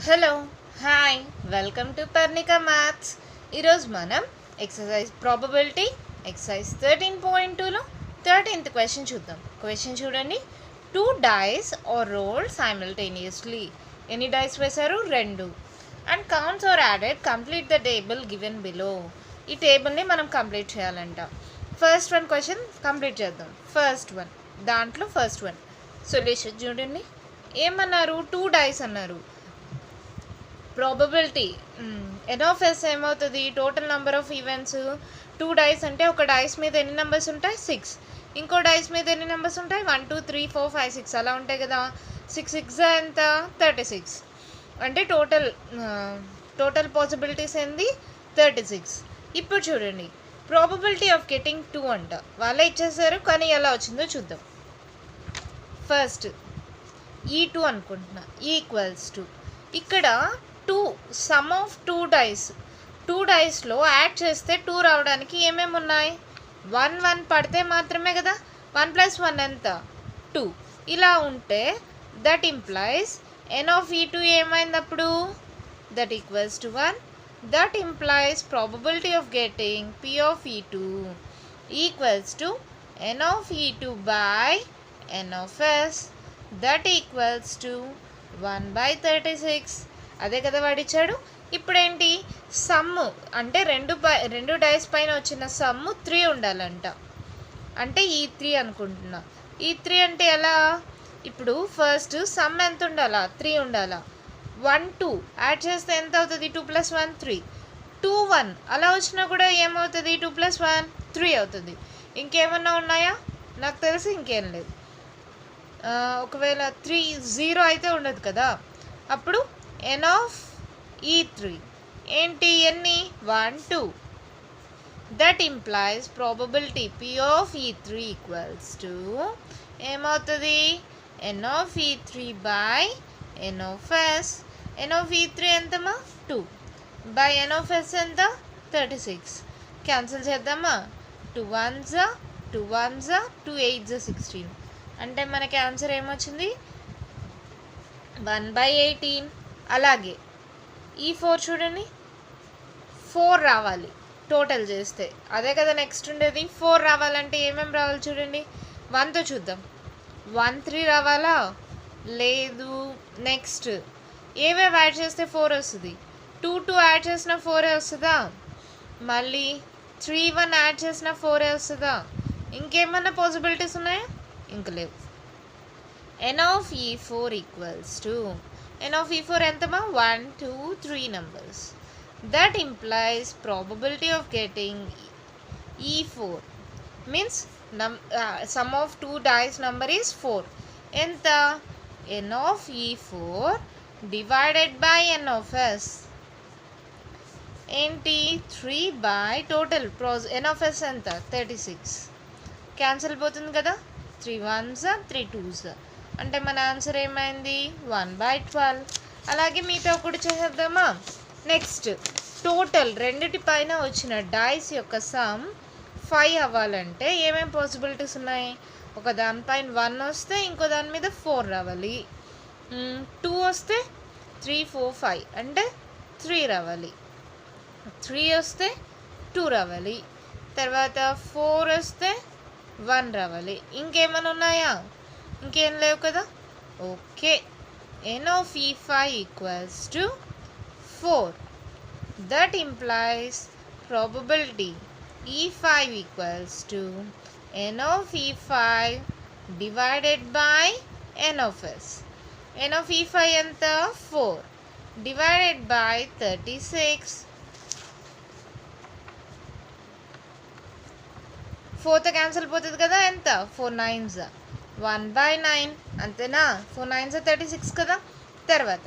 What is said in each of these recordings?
Hello hi welcome to Parnika maths. ఈరోజు మనం exercise probability exercise 13.2లో 13th క్వశ్చన్ చూద్దాం. క్వశ్చన్ చూడండి. 2 డైస్ ఆర్ రోల్డ్ సైమల్టేనియస్లీ. ఎన్ని డైస్ వేశారు? 2. And counts are added. Complete the table given below. ఈ టేబుల్ని మనం కంప్లీట్ చేయాలంట. ఫస్ట్ వన్ క్వశ్చన్ కంప్లీట్ చేద్దాం. ఫస్ట్ వన్ సొల్యూషన్ చూడండి. ఏమన్నారు? 2 డైస్ అన్నారు. ప్రాబబిలిటీ ఎన్ ఆఫ్ ఎస్ ఏమవుతుంది? Total number of events. 2 dice అంటే ఒక డైస్ మీద ఎన్ని నెంబర్స్ ఉంటాయి? 6. ఇంకో డైస్ మీద ఎన్ని నెంబర్స్ ఉంటాయి? 1 2 3 4 5 6 అలా ఉంటాయి కదా. 6 6 ఎంత? 36. అంటే టోటల్ పాసిబిలిటీస్ ఏంది? 36. ఇప్పుడు చూడండి, ప్రాబబిలిటీ ఆఫ్ గెటింగ్ 2 అంట. వాళ్ళే ఇచ్చేసారు, కానీ ఎలా వచ్చిందో చూద్దాం. ఫస్ట్ E2 అనుకుంటున్నా, ఈక్వల్స్ టు ఇక్కడ 2 సమ్ ఆఫ్ 2 డైస్లో యాడ్ చేస్తే 2 రావడానికి ఏమేమి ఉన్నాయి? 1 1 పడితే మాత్రమే కదా. 1 + 1 ఎంత? 2. ఇలా ఉంటే that implies N of E2 ఏమైంది అప్పుడు? That equals to 1. That implies probability of getting P of E2 equals to n of E2 by n of s. That equals to 1/36. అదే కదా వాడిచ్చాడు. ఇప్పుడేంటి? సమ్ము అంటే రెండు డైస్ పైన వచ్చిన సమ్ము 3 ఉండాలంట. అంటే E3 అనుకుంటున్నా. E3 అంటే ఎలా? ఇప్పుడు ఫస్ట్ సమ్ ఎంత ఉండాలా? 3 ఉండాలా. 1 2 యాడ్ చేస్తే ఎంత అవుతుంది? 2 + 1 3. 2 1 అలా వచ్చినా కూడా ఏమవుతుంది? 2 + 1 3 అవుతుంది. ఇంకేమన్నా ఉన్నాయా? నాకు తెలిసి ఇంకేం లేదు. ఒకవేళ 3 0 అయితే ఉండదు కదా. అప్పుడు ఎన్ ఆఫ్ E3 ఏంటి? ఎన్ని? 1 2. That implies probability P of E3 equals to ఏమవుతుంది? N of E3 by n of yes. N of E3 ఎంతమా? 2 బై ఎన్ ఆఫ్ ఎస్ ఎంత? 36. క్యాన్సిల్ చేద్దామా? 2 1s 2 1s 2 8s 16. అంటే మనకి ఆన్సర్ ఏమొచ్చింది? 1/18. అలాగే E4 చూడండి, 4 రావాలి టోటల్ చేస్తే. అదే కదా నెక్స్ట్ ఉండేది. 4 రావాలంటే ఏమేమి రావాలి చూడండి. 1తో చూద్దాం. 1 3 రావాలా? లేదు. నెక్స్ట్ ఏవేవి యాడ్ చేస్తే 4 వస్తుంది? 2 2 యాడ్ చేసిన 4 వస్తుందా? మళ్ళీ 3 1 యాడ్ చేసిన 4 వస్తుందా? ఇంకేమన్నా పాసిబిలిటీస్ ఉన్నాయా? ఇంక లేవు. N of E4 equals to n of E4 ఎంతమా? 1 2 3 numbers. That implies probability of getting E4 means sum of 2 dice number is 4. ఎంత? N of E4 divided by n of S. ఏంటి? 3 by total n of S ఎంత? 36. Cancel పోతుంది కదా. 3 1s 3 2s. అంటే మన answer ఏమైంది? 1/12. అలాగే మీతో కూడా చేద్దామా? నెక్స్ట్ టోటల్ రెండిటి పైన వచ్చిన డైస్ యొక్క సమ్ 5 అవ్వాలంటే ఏమేమి పాసిబిలిటీస్ ఉన్నాయి? ఒక దానిపైన 1 వస్తే ఇంకో దాని మీద 4 రావాలి. 2 వస్తే 3 4 5 అంటే 3 రావాలి. 3 వస్తే 2 రావాలి. తర్వాత 4 వస్తే 1 రావాలి. ఇంకేమైనా ఉన్నాయా? ఇంకేం లేవు కదా. Okay. N of E5 equals to 4. That implies probability E5 equals to n of E5 divided by n of yes. N of E5 ఎంత? 4 డివైడెడ్ బై 36. 4తో క్యాన్సిల్ పోతుంది కదా. ఎంత? 4 9s 1/9. అంతేనా? 4 9s 36 కదా. తర్వాత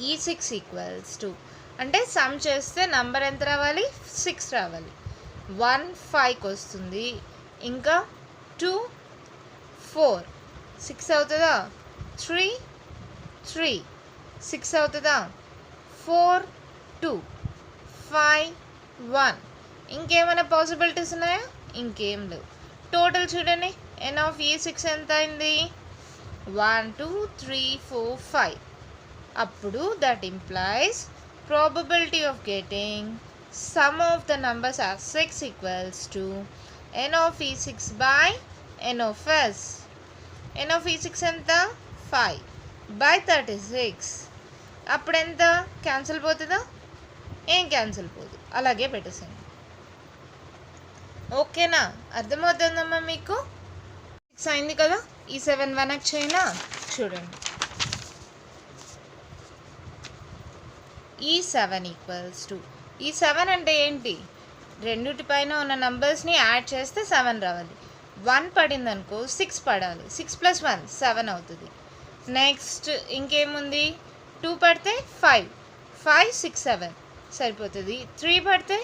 E6 ఈక్వల్స్ టు అంటే some చేస్తే number ఎంత రావాలి? 6 రావాలి. 1 5కి వస్తుంది. ఇంకా 2 4 6 అవుతుందా? 3 3 6 అవుతుందా? 4 2 5 1. ఇంకేమైనా పాసిబిలిటీస్ ఉన్నాయా? ఇంకేం లేవు. టోటల్ చూడండి. ఎన్ ఆఫ్ E6 ఎంత అయింది? 1 2 3 4 5. అప్పుడు that implies probability of getting sum of the numbers as 6 equals to n of e6 by n of s. n of e6 ఎంత 5 by 36. అప్పుడు ఎంత క్యాన్సిల్ పోతుందా? ఏం క్యాన్సిల్ పోదు, అలాగే పెట్టేసాను. ఓకేనా? అర్థమవుతుందమ్మా మీకు? 6 అయింది కదా. ఈ 7 వెనక్కి చేయనా? చూడండి, ఈ 7 ఈక్వల్స్ టు, ఈ 7 అంటే ఏంటి? రెండుటి పైన ఉన్న నంబర్స్ని యాడ్ చేస్తే 7 రావాలి. 1 పడింది అనుకో 6 పడాలి. 6 + 1 7 అవుతుంది. నెక్స్ట్ ఇంకేముంది? 2 పడితే 5 5 6 7 సరిపోతుంది. 3 పడితే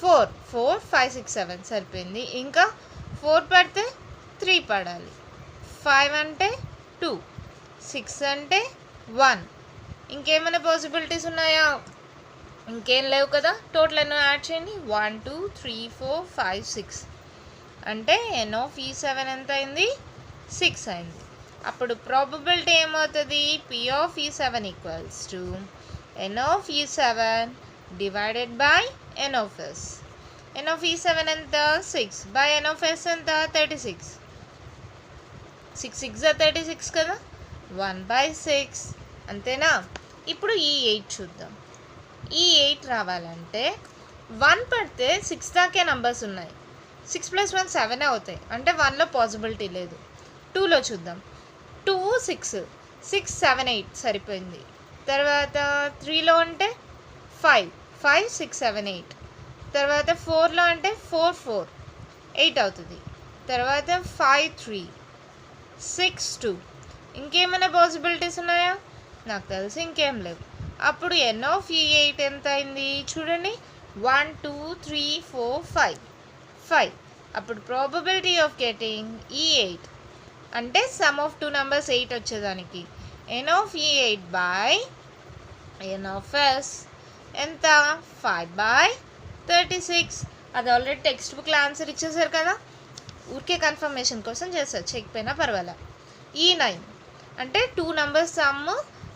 4 4 5 6 7 సరిపోయింది. ఇంకా 4 పడితే 3 పడాలి. 5 అంటే 2, 6 అంటే 1. ఇంకేమైనా పాసిబిలిటీస్ ఉన్నాయా? ఇంకేం లేవు కదా. టోటల్ ఎన్నో యాడ్ చేయండి. 1 2 3 4 5 6 అంటే n of e7 ఎంత అయింది? 6 అయింది. అప్పుడు ప్రాబబిలిటీ ఏమవుతుంది? p of e7 equals to n of e7 divided by n of s. n of e7 ఎంత? 6 బై n of s ఎంత? 36. 6 6 36 కదా. 1/6 అంతేనా? ఇప్పుడు ఈ 8 చూద్దాం. ఈ 8 రావాలంటే 1 పడితే 6 దాకే నంబర్స్ ఉన్నాయి. 6 + 1 7 అవుతాయి. అంటే 1లో పాసిబిలిటీ లేదు. 2లో చూద్దాం. 2 6 6 7 8 సరిపోయింది. తర్వాత 3లో అంటే 5 5 6 7 8. తర్వాత 4లో అంటే 4 4 8 అవుతుంది. తర్వాత 5 3 6 2. ఇంకేమైనా పాసిబిలిటీస్ ఉన్నాయా? నాకు తెలిసి ఇంకేం లేవు. అప్పుడు n of e8 ఎంత అయింది? చూడండి, 1 2 3 4 5 5. అప్పుడు ప్రాబబిలిటీ ఆఫ్ గెటింగ్ e8 అంటే సమ్ ఆఫ్ 2 నెంబర్స్ 8 వచ్చేదానికి n of e8 by n of s ఎంత? 5/36. అది ఆల్రెడీ టెక్స్ట్ బుక్లో ఆన్సర్ ఇచ్చేసారు కదా. ఊరికే కన్ఫర్మేషన్ కోసం చేస్తారు, చెక్కిపోయినా పర్వాలే. e9 అంటే 2 నెంబర్స్ సమ్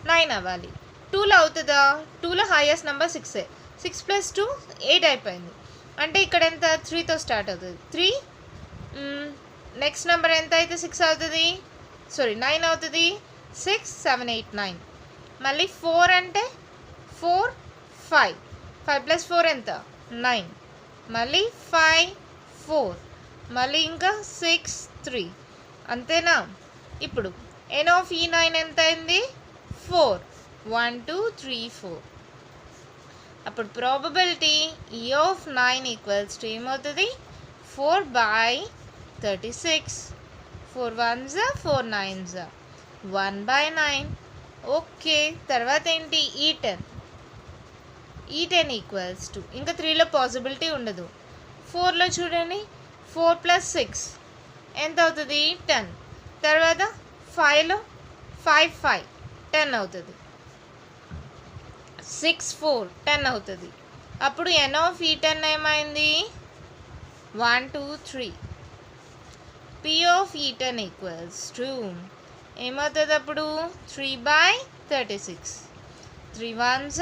9 అవ్వాలి. 2లో అవుతుందా? 2లో హైయెస్ట్ నెంబర్ 6. 6 + 2 8 అయిపోయింది. అంటే ఇక్కడ ఎంత? 3తో స్టార్ట్ అవుతుంది. 3 నెక్స్ట్ నెంబర్ ఎంత అయితే 6 అవుతుంది? 9 అవుతుంది. 6 7 8 9. మళ్ళీ 4 అంటే 4 5 5 + 4 ఎంత? 9. మళ్ళీ 5 4 మళ్ళీ ఇంకా 6 3. అంతేనా? ఇప్పుడు n of e9 ఎంత అయింది? 4 1 2 3 4. అప్పుడు probability e of 9 equals to ఏమవుతుంది? 4/36. 4 1s 4 9s 1/9. ఓకే. తర్వాత ఏంటి? e10 ఈక్వల్స్ టు, ఇంకా 3లో పాసిబిలిటీ ఉండదు. 4లో చూడండి, 4 + 6 ఎంత అవుతుంది? 10. తర్వాత 5లో 5 5 10 అవుతుంది. 6 4 10 అవుతుంది. అప్పుడు n of e10 ఏమైంది? 1 2 3. p of e10 equals to ఏమవుతుంది అప్పుడు? 3/36. 3 1s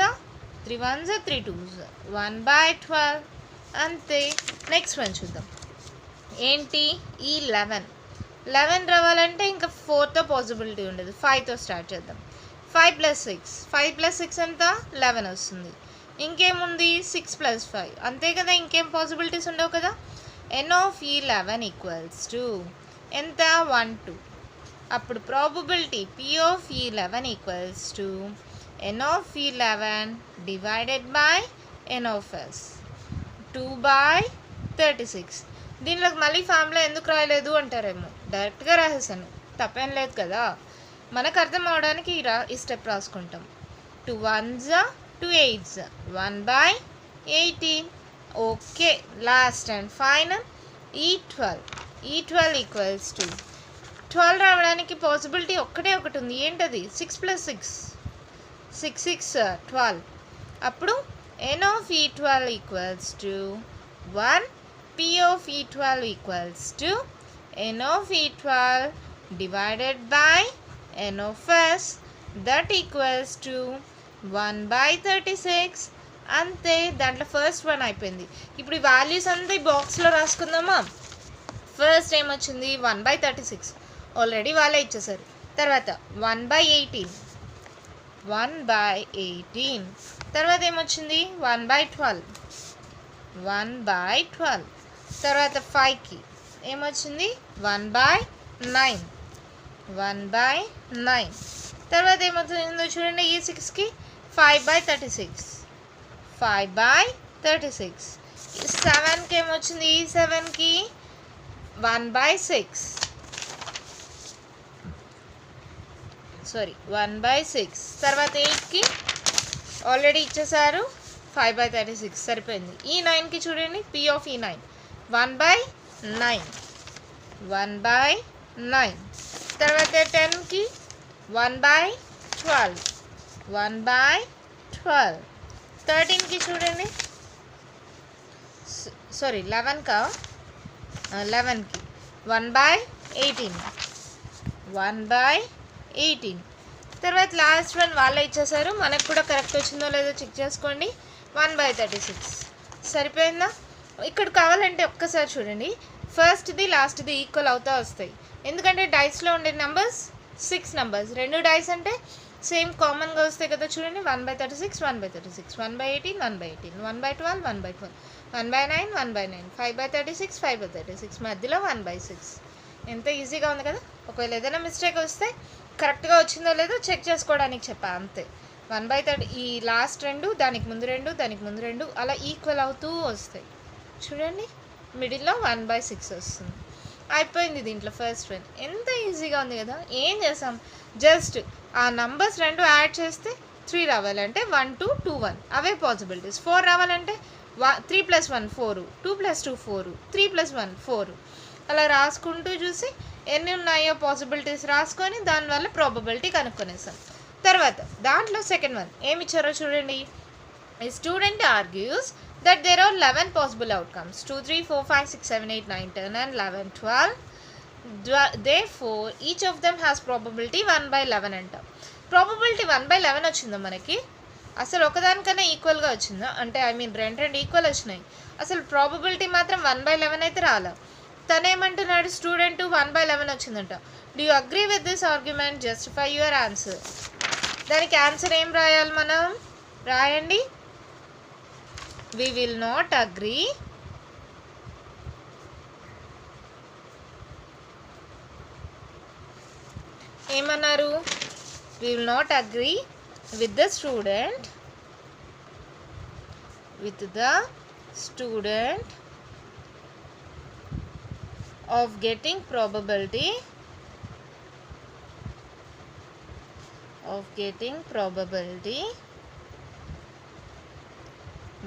3 1s 3 2s 1/12. అంతే. నెక్స్ట్ వన్ చూద్దాం. ఏంటి? ఈ 11 రావాలంటే ఇంకా 4తో పాసిబిలిటీ ఉండదు. 5తో స్టార్ట్ చేద్దాం. 5 + 6 5 + 6 ఎంత? 11 వస్తుంది. ఇంకేముంది? 6 + 5 అంతే కదా. ఇంకేం పాసిబిలిటీస్ ఉండవు కదా. n of e11 equals to ఎంత? 1 2. అప్పుడు probability p of e11 equals to n of e11 divided by n of s 2/36. దీనిలోకి మళ్ళీ ఫార్ములా ఎందుకు రాయలేదు అంటారేమో. డైరెక్ట్గా రాసేసాను, తప్పేం లేదు కదా. మనకు అర్థం అవడానికి ఈ స్టెప్ రాసుకుంటాం. 2 1s 2 8s 1/18. Okay. Last and final e12 equals to 12 రావడానికి పాసిబిలిటీ ఒకటే ఒకటి ఉంది. ఏంటది? 6 + 6 6 6 12. అప్పుడు n of e12 equals to 1. p of e12 equals to n of e12 divided by n of s that equals to 1/36. అంతే, దాంట్లో first one అయిపోయింది. ఇప్పుడు ఈ వాల్యూస్ అంతా ఈ బాక్స్లో రాసుకుందామా. ఫస్ట్ ఏమొచ్చింది 1/36, ఆల్రెడీ వాళ్ళే ఇచ్చేసారు. తర్వాత 1/18, 1/18. తర్వాత ఏమొచ్చింది 1/12, 1/12. తర్వాత 5కి ఏమొచ్చింది 1/9, 1/9. తర్వాత ఏమవుతుందో చూడండి, ఈ 6కి 5/36, 5/36. 7కి ఏమొచ్చింది, ఈ 7కి 1/6, సారీ 1/6. తర్వాత 8కి ఆల్రెడీ ఇచ్చేసారు 5/36, సరిపోయింది. ఈ 9కి చూడండి, P of E9 1/9, 1/9. తర్వాత 10కి 1/12, 1/12. 13కి చూడండి, సారీ 11కి 1/18, 1/18. తర్వాత లాస్ట్ వన్ వాళ్ళే ఇచ్చేసారు, మనకు కూడా కరెక్ట్ వచ్చిందో లేదో చెక్ చేసుకోండి. 1/36 సరిపోయిందా. ఇక్కడ కావాలంటే ఒక్కసారి చూడండి, ఫస్ట్ది లాస్ట్ది ఈక్వల్ అవుతా వస్తాయి. ఎందుకంటే డైస్లో ఉండే నెంబర్స్ 6 నెంబర్స్, 2 డైస్ అంటే సేమ్ కామన్గా వస్తాయి కదా. చూడండి 1/36, 1/36, 1/18, 1/18, 1/12, 1/12, 1/9, 1/9, 5/36, 5/36, మధ్యలో 1/6. ఎంత ఈజీగా ఉంది కదా. ఒకవేళ ఏదైనా మిస్టేక్ వస్తే కరెక్ట్గా వచ్చిందో లేదో చెక్ చేసుకోవడానికి చెప్పా, అంతే. 1/30, ఈ లాస్ట్ 2, దానికి ముందు 2, దానికి ముందు 2 అలా ఈక్వల్ అవుతూ వస్తాయి. చూడండి మిడిల్లో 1/6 వస్తుంది. అయిపోయింది దీంట్లో ఫస్ట్ వన్. ఎంత ఈజీగా ఉంది కదా. ఏం చేసాం, జస్ట్ ఆ నంబర్స్ 2 యాడ్ చేస్తే 3 రావాలంటే 1 2 2 1 అవే పాసిబిలిటీస్. 4 రావాలంటే 3 + 1 4, 2 + 2 4, 3 + 1 4 అలా రాసుకుంటూ చూసి ఎన్ని ఉన్నాయో పాసిబిలిటీస్ రాసుకొని దానివల్ల ప్రాబబిలిటీ కనుక్కొనేసాం. తర్వాత దాంట్లో సెకండ్ వన్ ఏమి ఇచ్చారో చూడండి. A student argues that there are 11 possible outcomes, 2 3 4 5 6 7 8 9 10 and 11 12. Therefore each of them has probability 1/11 అంట. ప్రాబబిలిటీ 1/11 వచ్చిందా మనకి, అసలు ఒకదానికన్నా ఈక్వల్గా వచ్చిందా అంటే రెండు ఈక్వల్ వచ్చినాయి. అసలు ప్రాబబిలిటీ మాత్రం 1/11 అయితే రాలా. తనేమంటున్నాడు, స్టూడెంట్ 1/11 వచ్చిందంట. Do you agree with this argument, justify your answer. దానికి ఆన్సర్ ఏం రాయాలి మనం, రాయండి. We will not agree ఏమన్నారు, we will not agree with the student of getting probability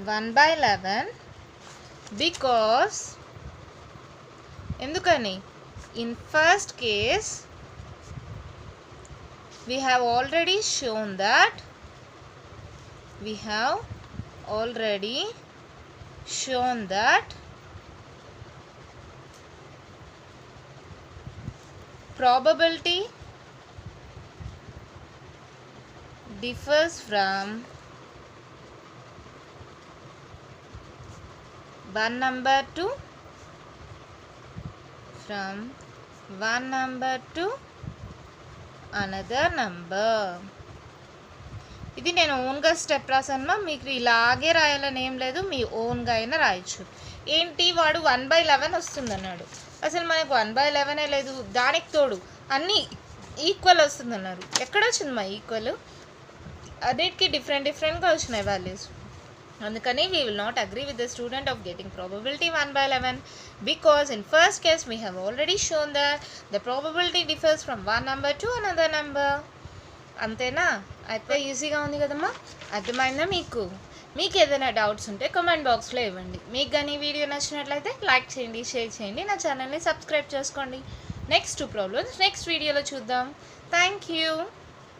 1/11 because ఎందుకని, in first case we have already shown that probability differs from one number to another number. ఇది నేను ఓన్గా step రాసాను, మీకు ఇలాగే రాయాలని ఏం లేదు, మీ ఓన్గా అయినా రాయొచ్చు. ఏంటి, వాడు 1/11 వస్తుంది అన్నాడు. అసలు మనకు 1/11 లేదు, దానికి తోడు అన్నీ ఈక్వల్ వస్తుంది అన్నారు. ఎక్కడొచ్చింది మా ఈక్వల్, అన్నిటికీ డిఫరెంట్గా వచ్చినాయి వాల్యూస్. అందుకని we will not agree with the student of getting probability 1/11 because in first case we have already shown that the probability differs from one number to another number. అంతేనా, అయితే ఈజీగా ఉంది కదమ్మా. అర్థమైందా మీకు? మీకు ఏదైనా డౌట్స్ ఉంటే కామెంట్ బాక్స్లో ఇవ్వండి. మీకు కానీ వీడియో నచ్చినట్లయితే లైక్ చేయండి, షేర్ చేయండి, నా ఛానల్ని సబ్స్క్రైబ్ చేసుకోండి. నెక్స్ట్ 2 ప్రాబ్లమ్స్ నెక్స్ట్ వీడియోలో చూద్దాం. Thank you.